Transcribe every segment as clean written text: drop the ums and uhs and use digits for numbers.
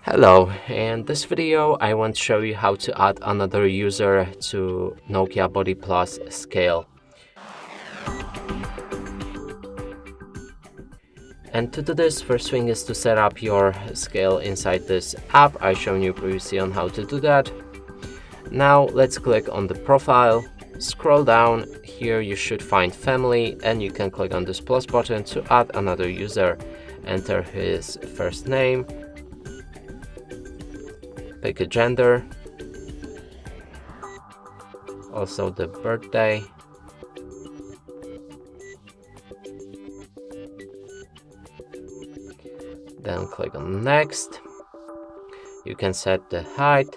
Hello, in this video I want to show you how to add another user to Nokia Body Plus scale. And to do this, first thing is to set up your scale inside this app. I've shown you previously on how to do that. Now let's click on the profile, scroll down, here you should find family and you can click on this plus button to add another user. Enter his first name, pick a gender, also the birthday, then click on next. You can set the height,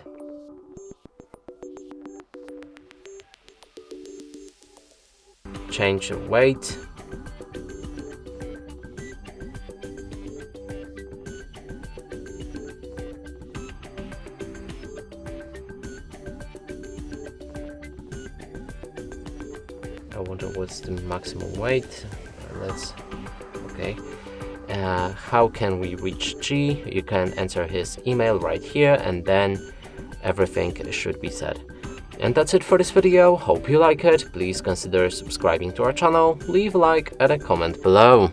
change the weight, I wonder what's the maximum weight. Okay. How can we reach G? You can enter his email right here and then everything should be set. And that's it for this video. Hope you like it. Please consider subscribing to our channel, leave a like and a comment below.